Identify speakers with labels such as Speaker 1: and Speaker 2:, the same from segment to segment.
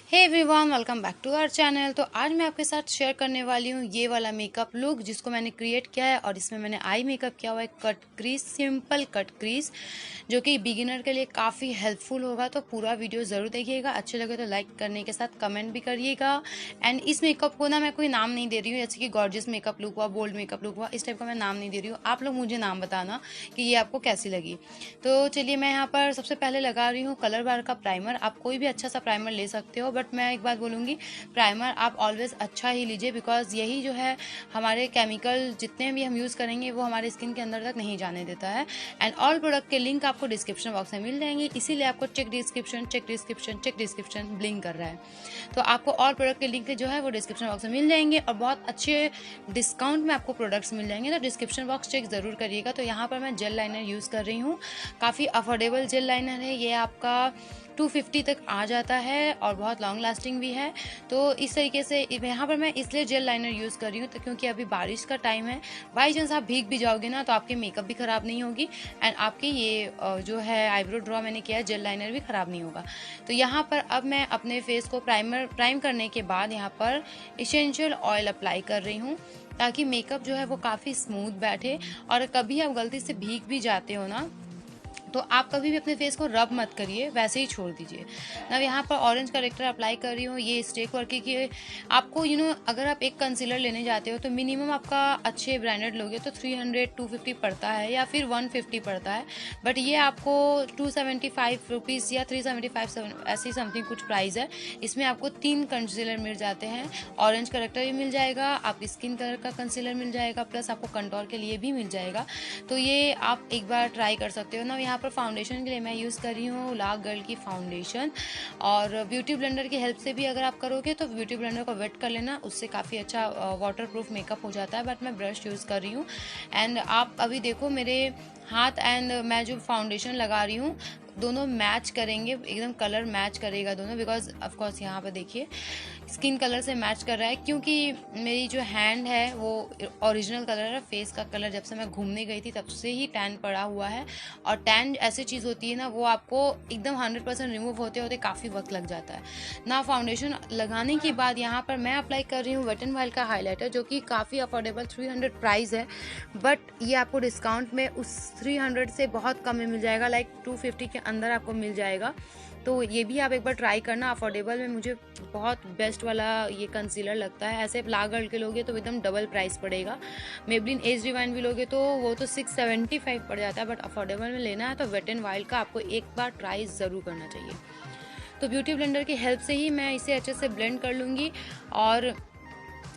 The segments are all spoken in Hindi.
Speaker 1: Hey everyone, welcome back to our channel. तो आज मैं आपके साथ शेयर करने वाली हूँ ये वाला मेकअप लुक जिसको मैंने क्रिएट किया है और इसमें मैंने आई मेकअप किया हुआ है cut crease, simple cut crease, जो कि बिगिनर के लिए काफ़ी हेल्पफुल होगा। तो पूरा वीडियो ज़रूर देखिएगा, अच्छे लगे तो लाइक करने के साथ कमेंट भी करिएगा। एंड इस मेकअप को ना मैं कोई नाम नहीं दे रही हूँ, जैसे कि गॉर्जियस मेकअप लुक हुआ, बोल्ड मेकअप लुक हुआ, इस टाइप का मैं नाम नहीं दे रही हूँ। आप लोग मुझे नाम बताना कि ये आपको कैसी लगी। तो चलिए, मैं यहाँ पर सबसे पहले लगा रही हूँ कलर बार का प्राइमर। आप कोई भी अच्छा सा प्राइमर ले सकते हो, बट मैं एक बात बोलूँगी, प्राइमर आप ऑलवेज अच्छा ही लीजिए, बिकॉज यही जो है हमारे केमिकल जितने भी हम यूज़ करेंगे वो हमारे स्किन के अंदर तक नहीं जाने देता है। एंड ऑल प्रोडक्ट के लिंक आपको डिस्क्रिप्शन बॉक्स में मिल जाएंगे, इसीलिए आपको चेक डिस्क्रिप्शन ब्लिंक कर रहा है। तो आपको ऑल प्रोडक्ट के लिंक जो है वो डिस्क्रिप्शन बॉक्स में मिल जाएंगे और बहुत अच्छे डिस्काउंट में आपको प्रोडक्ट्स मिल जाएंगे। तो डिस्क्रिप्शन बॉक्स चेक ज़रूर करिएगा। तो यहाँ पर मैं जेल लाइनर यूज़ कर रही हूँ, काफ़ी अफोर्डेबल जेल लाइनर है ये, आपका 250 तक आ जाता है और बहुत लॉन्ग लास्टिंग भी है। तो इस तरीके से यहाँ पर मैं इसलिए जेल लाइनर यूज़ कर रही हूँ तो क्योंकि अभी बारिश का टाइम है, बाई चांस आप भीग भी जाओगे ना तो आपके मेकअप भी ख़राब नहीं होगी एंड आपकी ये जो है आईब्रो ड्रॉ मैंने किया है जेल लाइनर भी ख़राब नहीं होगा। तो यहाँ पर अब मैं अपने फेस को प्राइम करने के बाद यहाँ पर इसेंशियल ऑयल अप्लाई कर रही हूँ, ताकि मेकअप जो है वो काफ़ी स्मूथ बैठे। और कभी आप गलती से भीग भी जाते हो ना तो आप कभी भी अपने फेस को रब मत करिए, वैसे ही छोड़ दीजिए ना। यहाँ पर ऑरेंज करेक्टर अप्लाई कर रही हूँ, ये स्टेक वर्क की। आपको अगर आप एक कंसीलर लेने जाते हो तो मिनिमम आपका अच्छे ब्रांडेड लोगे तो 300-250 पड़ता है या फिर 150 पड़ता है, बट ये आपको 275 रुपीज़ या 375 ऐसी समथिंग कुछ प्राइस है। इसमें आपको 3 कंसीलर मिल जाते हैं, ऑरेंज करेक्टर भी मिल जाएगा, आपकी स्किन कलर का कंसीलर मिल जाएगा, प्लस आपको कंटोर के लिए भी मिल जाएगा। तो ये आप एक बार ट्राई कर सकते हो ना। यहाँ पर फाउंडेशन के लिए मैं यूज़ कर रही हूँ लाग गर्ल की फाउंडेशन, और ब्यूटी ब्लेंडर की हेल्प से भी अगर आप करोगे तो ब्यूटी ब्लेंडर को वेट कर लेना, उससे काफ़ी अच्छा वाटर प्रूफ मेकअप हो जाता है। बट मैं ब्रश यूज़ कर रही हूँ। एंड आप अभी देखो मेरे हाथ एंड मैं जो फाउंडेशन लगा रही हूँ दोनों मैच करेंगे, एकदम कलर मैच करेगा दोनों, बिकॉज ऑफकोर्स यहाँ पर देखिए स्किन कलर से मैच कर रहा है, क्योंकि मेरी जो हैंड है वो ओरिजिनल कलर है, फेस का कलर जब से मैं घूमने गई थी तब से ही टैन पड़ा हुआ है। और टैन ऐसी चीज़ होती है ना, वो आपको एकदम 100% रिमूव होते होते काफ़ी वक्त लग जाता है ना। फाउंडेशन लगाने के बाद यहाँ पर मैं अप्लाई कर रही हूँ वेट एंड वाइल्ड का हाईलाइटर, जो कि काफ़ी अफोर्डेबल 300 प्राइस है, बट ये आपको डिस्काउंट में उस 300 से बहुत कम में मिल जाएगा, लाइक 250 के अंदर आपको मिल जाएगा। तो ये भी आप एक बार ट्राई करना, अफोर्डेबल में मुझे बहुत बेस्ट वाला ये कंसीलर लगता है। ऐसे लाग गर्ल के लोगे तो एकदम डबल प्राइस पड़ेगा, मेबलिन एज डिवाइन भी लोगे तो वो तो 675 पड़ जाता है, बट अफोर्डेबल में लेना है तो वेट एंड वाइल्ड का आपको एक बार ट्राई ज़रूर करना चाहिए। तो ब्यूटी ब्लेंडर की हेल्प से ही मैं इसे अच्छे से ब्लेंड कर लूँगी। और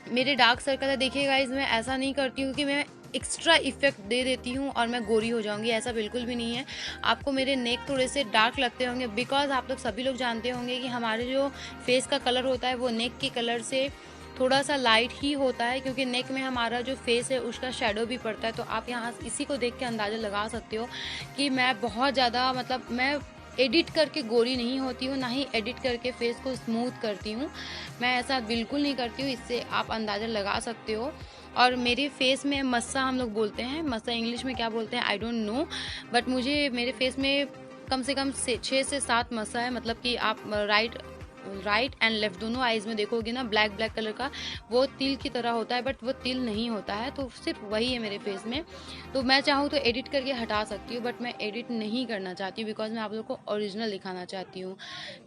Speaker 1: मेरे डार्क सर्कल है, देखिए गाइज, मैं ऐसा नहीं करती हूँ कि मैं एक्स्ट्रा इफेक्ट दे देती हूँ और मैं गोरी हो जाऊंगी, ऐसा बिल्कुल भी नहीं है। आपको मेरे नेक थोड़े से डार्क लगते होंगे, बिकॉज आप लोग सभी लोग जानते होंगे कि हमारे जो फेस का कलर होता है वो नेक के कलर से थोड़ा सा लाइट ही होता है, क्योंकि नेक में हमारा जो फेस है उसका शेडो भी पड़ता है। तो आप यहाँ इसी को देख के अंदाज़ा लगा सकते हो कि मैं बहुत ज़्यादा, मतलब मैं एडिट करके गोरी नहीं होती हूँ, ना ही एडिट करके फेस को स्मूथ करती हूँ, मैं ऐसा बिल्कुल नहीं करती हूँ। इससे आप अंदाज़ा लगा सकते हो। और मेरे फेस में मस्सा हम लोग बोलते हैं, मस्सा इंग्लिश में क्या बोलते हैं आई डोंट नो, बट मुझे मेरे फेस में कम से कम 6 से 7 मस्सा है। मतलब कि आप राइट एंड लेफ्ट दोनों आईज में देखोगे ना, ब्लैक ब्लैक कलर का वो तिल की तरह होता है, बट वो तिल नहीं होता है, तो सिर्फ वही है मेरे फेस में। तो मैं चाहूँ तो एडिट करके हटा सकती हूँ, बट मैं एडिट नहीं करना चाहती हूँ, बिकॉज मैं आप लोग को ओरिजिनल दिखाना चाहती हूँ।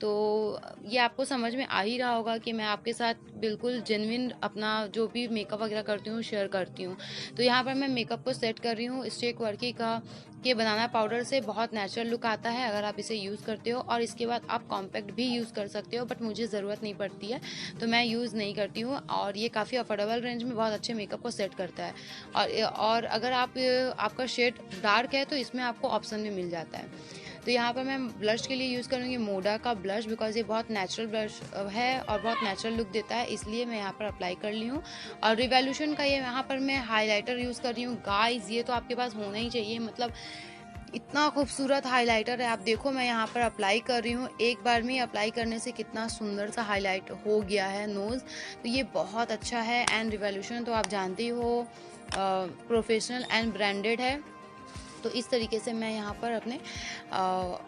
Speaker 1: तो ये आपको समझ में आ ही रहा होगा कि मैं आपके साथ बिल्कुल जेन्युइन अपना जो भी मेकअप वगैरह करती हूँ शेयर करती हूँ। तो यहाँ पर मैं मेकअप को सेट कर रही हूँ स्टेक वर्की का ये बनाना पाउडर से, बहुत नेचुरल लुक आता है अगर आप इसे यूज़ करते हो। और इसके बाद आप कॉम्पैक्ट भी यूज़ कर सकते हो, बट मुझे ज़रूरत नहीं पड़ती है तो मैं यूज़ नहीं करती हूँ। और ये काफ़ी अफोर्डेबल रेंज में बहुत अच्छे मेकअप को सेट करता है। और अगर आपका शेड डार्क है तो इसमें आपको ऑप्शन में मिल जाता है। तो यहाँ पर मैं ब्लश के लिए यूज़ करूँगी मोडा का ब्लश, बिकॉज ये बहुत नेचुरल ब्लश है और बहुत नेचुरल लुक देता है, इसलिए मैं यहाँ पर अप्लाई कर ली हूँ। और रिवॉल्यूशन का ये यहाँ पर मैं हाइलाइटर यूज़ कर रही हूँ। गाइस, ये तो आपके पास होना ही चाहिए, मतलब इतना खूबसूरत हाइलाइटर है। आप देखो मैं यहाँ पर अप्लाई कर रही हूँ, एक बार में अप्लाई करने से कितना सुंदर सा हाईलाइट हो गया है नोज़। तो ये बहुत अच्छा है। एंड रिवॉल्यूशन तो आप जानते ही हो प्रोफेशनल एंड ब्रांडेड है, तो इस तरीके से मैं यहाँ पर अपने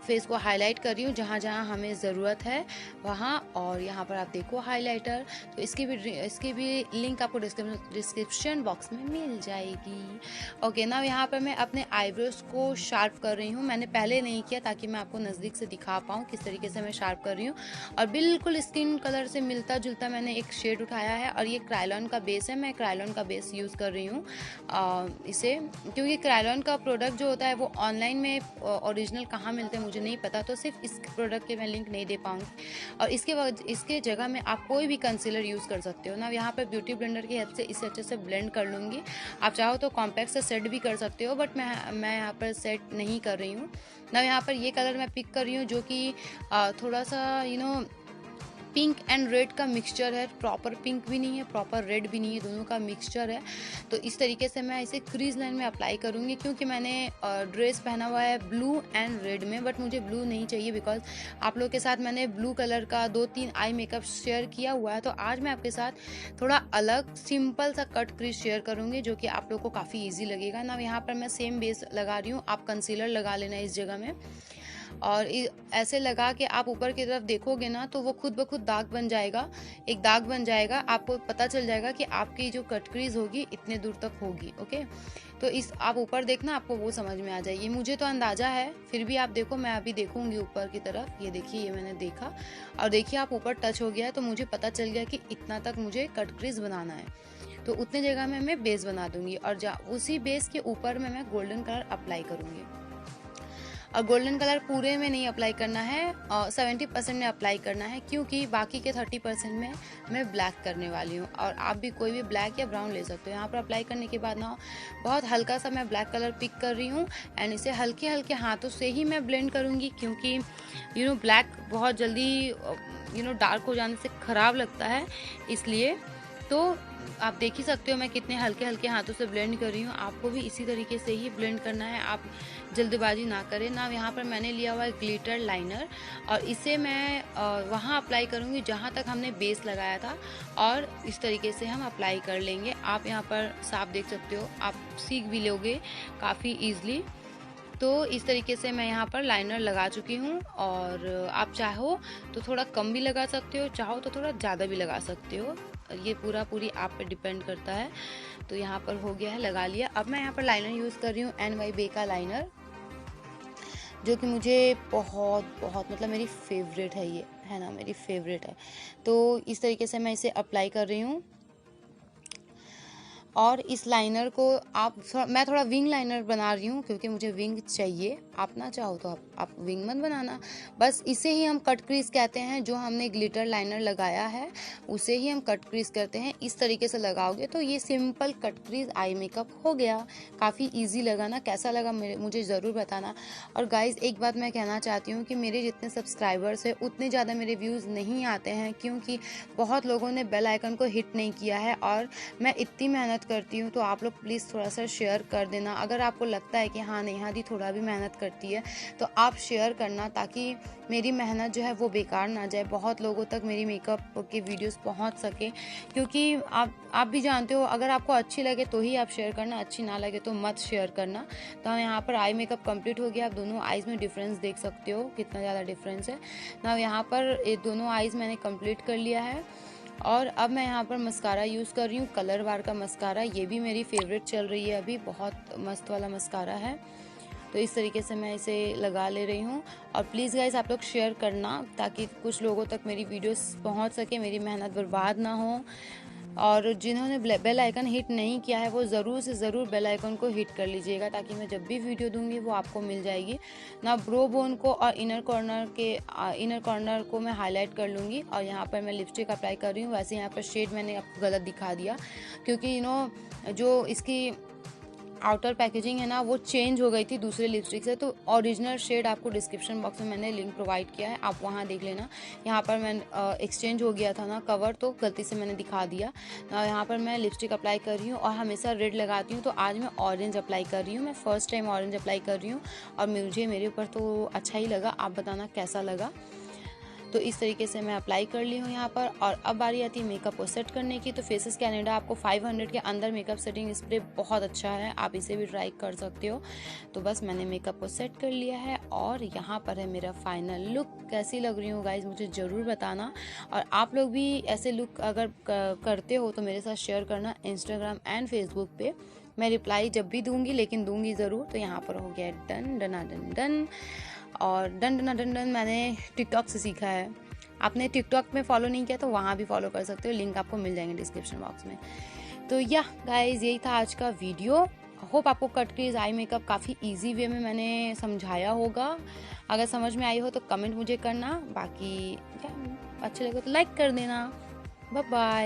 Speaker 1: फेस को हाईलाइट कर रही हूँ जहाँ जहाँ हमें ज़रूरत है वहाँ। और यहाँ पर आप देखो हाइलाइटर, तो इसकी भी लिंक आपको डिस्क्रिप्शन बॉक्स में मिल जाएगी। ओके, ना यहाँ पर मैं अपने आईब्रोज को शार्प कर रही हूँ। मैंने पहले नहीं किया ताकि मैं आपको नज़दीक से दिखा पाऊँ किस तरीके से मैं शार्प कर रही हूँ। और बिल्कुल स्किन कलर से मिलता जुलता मैंने एक शेड उठाया है और ये क्रायलॉन का बेस है। मैं क्रायलॉन का बेस यूज़ कर रही हूँ इसे, क्योंकि क्रायलॉन का प्रोडक्ट जो होता है वो ऑनलाइन में ओरिजिनल कहाँ मिलते हैं मुझे नहीं पता, तो सिर्फ इस प्रोडक्ट के मैं लिंक नहीं दे पाऊँगी। और इसके जगह में आप कोई भी कंसीलर यूज़ कर सकते हो ना। यहाँ पर ब्यूटी ब्लेंडर की हेल्प से इसे अच्छे से ब्लेंड कर लूँगी। आप चाहो तो कॉम्पैक्ट से सेट भी कर सकते हो, बट मैं यहाँ पर सेट नहीं कर रही हूँ ना। यहाँ पर ये कलर मैं पिक कर रही हूँ जो कि थोड़ा सा पिंक एंड रेड का मिक्सचर है। प्रॉपर पिंक भी नहीं है, प्रॉपर रेड भी नहीं है, दोनों का मिक्सचर है। तो इस तरीके से मैं इसे क्रीज लाइन में अप्लाई करूँगी, क्योंकि मैंने ड्रेस पहना हुआ है ब्लू एंड रेड में, बट मुझे ब्लू नहीं चाहिए बिकॉज आप लोग के साथ मैंने ब्लू कलर का 2-3 आई मेकअप शेयर किया हुआ है। तो आज मैं आपके साथ थोड़ा अलग सिंपल सा कट क्रीज शेयर करूँगी जो कि आप लोग को काफ़ी ईजी लगेगा ना। यहाँ पर मैं सेम बेस लगा रही हूँ, आप कंसीलर लगा लेना इस जगह में। और ऐसे लगा के आप ऊपर की तरफ देखोगे ना तो वो खुद ब खुद दाग बन जाएगा, एक दाग बन जाएगा। आपको पता चल जाएगा कि आपकी जो कट क्रीज होगी इतने दूर तक होगी। ओके, तो इस आप ऊपर देखना, आपको वो समझ में आ जाएगी। मुझे तो अंदाजा है, फिर भी आप देखो, मैं अभी देखूंगी ऊपर की तरफ। ये देखिए, ये मैंने देखा और देखिए आप ऊपर टच हो गया है, तो मुझे पता चल गया कि इतना तक मुझे कट क्रीज बनाना है। तो उतने जगह में मैं बेस बना दूंगी और उसी बेस के ऊपर में मैं गोल्डन कलर अप्लाई करूंगी। और गोल्डन कलर पूरे में नहीं अप्लाई करना है, 70% में अप्लाई करना है, क्योंकि बाकी के 30% में मैं ब्लैक करने वाली हूँ। और आप भी कोई भी ब्लैक या ब्राउन ले सकते हो। यहाँ पर अप्लाई करने के बाद ना बहुत हल्का सा मैं ब्लैक कलर पिक कर रही हूँ एंड इसे हल्के हल्के हाथों से ही मैं ब्लेंड करूँगी, क्योंकि ब्लैक बहुत जल्दी डार्क हो जाने से ख़राब लगता है, इसलिए। तो आप देख ही सकते हो मैं कितने हल्के हल्के हाथों से ब्लेंड कर रही हूँ। आपको भी इसी तरीके से ही ब्लेंड करना है, आप जल्दबाजी ना करें ना। यहाँ पर मैंने लिया हुआ है ग्लिटर लाइनर और इसे मैं वहाँ अप्लाई करूँगी जहाँ तक हमने बेस लगाया था, और इस तरीके से हम अप्लाई कर लेंगे। आप यहाँ पर साफ देख सकते हो, आप सीख भी लोगे काफ़ी ईजिली। तो इस तरीके से मैं यहाँ पर लाइनर लगा चुकी हूँ, और आप चाहो तो थोड़ा कम भी लगा सकते हो, चाहो तो थोड़ा ज़्यादा भी लगा सकते हो, ये पूरी आप पे डिपेंड करता है। तो यहाँ पर हो गया है, लगा लिया। अब मैं यहाँ पर लाइनर यूज़ कर रही हूँ NYB का लाइनर, जो कि मुझे बहुत बहुत मतलब मेरी फेवरेट है, ये है ना, मेरी फेवरेट है। तो इस तरीके से मैं इसे अप्लाई कर रही हूँ। और इस लाइनर को मैं थोड़ा विंग लाइनर बना रही हूँ, क्योंकि मुझे विंग चाहिए। आप ना चाहो तो आप विंग मत बनाना, बस इसे ही हम कट क्रीज कहते हैं। जो हमने ग्लिटर लाइनर लगाया है उसे ही हम कट क्रीज करते हैं। इस तरीके से लगाओगे तो ये simple cut crease eye makeup हो गया। काफ़ी ईजी लगा ना, कैसा लगा मुझे ज़रूर बताना। और गाइज एक बात मैं कहना चाहती हूँ कि मेरे जितने सब्सक्राइबर्स हैं उतने ज़्यादा मेरे व्यूज़ नहीं आते हैं, क्योंकि बहुत लोगों ने बेल आइकन को हिट नहीं किया है। और मैं इतनी मेहनत करती हूँ, तो आप लोग प्लीज़ थोड़ा सा शेयर कर देना। अगर आपको लगता है कि हाँ नेहा दी थोड़ा भी मेहनत करती है तो आप शेयर करना, ताकि मेरी मेहनत जो है वो बेकार ना जाए, बहुत लोगों तक मेरी मेकअप के वीडियोस पहुंच सके। क्योंकि आप भी जानते हो, अगर आपको अच्छी लगे तो ही आप शेयर करना, अच्छी ना लगे तो मत शेयर करना। तो यहाँ पर आई मेकअप कंप्लीट हो गया। आप दोनों आईज में डिफरेंस देख सकते हो, कितना ज़्यादा डिफरेंस है ना। यहाँ पर दोनों आईज मैंने कंप्लीट कर लिया है। और अब मैं यहाँ पर मस्कारा यूज़ कर रही हूँ, कलर बार का मस्कारा। ये भी मेरी फेवरेट चल रही है अभी, बहुत मस्त वाला मस्कारा है। तो इस तरीके से मैं इसे लगा ले रही हूँ। और प्लीज़ गाइस आप लोग शेयर करना, ताकि कुछ लोगों तक मेरी वीडियोस पहुँच सके, मेरी मेहनत बर्बाद ना हो। और जिन्होंने बेल आइकन हिट नहीं किया है वो ज़रूर से ज़रूर बेल आइकन को हिट कर लीजिएगा, ताकि मैं जब भी वीडियो दूंगी वो आपको मिल जाएगी ना। ब्रो बोन को और इनर कॉर्नर को मैं हाईलाइट कर लूँगी। और यहाँ पर मैं लिपस्टिक अप्लाई कर रही हूँ। वैसे यहाँ पर शेड मैंने आपको गलत दिखा दिया, क्योंकि जो इसकी आउटर पैकेजिंग है ना वो चेंज हो गई थी दूसरे लिपस्टिक से। तो ओरिजिनल शेड आपको डिस्क्रिप्शन बॉक्स में मैंने लिंक प्रोवाइड किया है, आप वहाँ देख लेना। यहाँ पर मैं एक्सचेंज हो गया था ना कवर, तो गलती से मैंने दिखा दिया। यहाँ पर मैं लिपस्टिक अप्लाई कर रही हूँ और हमेशा रेड लगाती हूँ, तो आज मैं ऑरेंज अप्लाई कर रही हूँ। मैं फर्स्ट टाइम ऑरेंज अप्लाई कर रही हूँ और मेरे ऊपर तो अच्छा ही लगा। आप बताना कैसा लगा। तो इस तरीके से मैं अप्लाई कर ली हूँ यहाँ पर। और अब बारी आती है मेकअप को सेट करने की। तो फेसेस कैनेडा आपको 500 के अंदर मेकअप सेटिंग स्प्रे बहुत अच्छा है, आप इसे भी ट्राई कर सकते हो। तो बस मैंने मेकअप को सेट कर लिया है और यहाँ पर है मेरा फाइनल लुक। कैसी लग रही हूँ गाइज मुझे ज़रूर बताना, और आप लोग भी ऐसे लुक अगर करते हो तो मेरे साथ शेयर करना इंस्टाग्राम एंड फेसबुक पे। मैं रिप्लाई जब भी दूंगी, लेकिन दूंगी ज़रूर। तो यहाँ पर हो गया डन डना डन डन, और डन डना डन डन मैंने टिकटॉक से सीखा है। आपने टिकटॉक में फॉलो नहीं किया तो वहाँ भी फॉलो कर सकते हो, लिंक आपको मिल जाएंगे डिस्क्रिप्शन बॉक्स में। तो या गाइज यही था आज का वीडियो। होप आपको कट क्रीज आई मेकअप काफ़ी इजी वे में मैंने समझाया होगा। अगर समझ में आई हो तो कमेंट मुझे करना, बाकी क्या अच्छे लगे तो लाइक कर देना। Bye bye.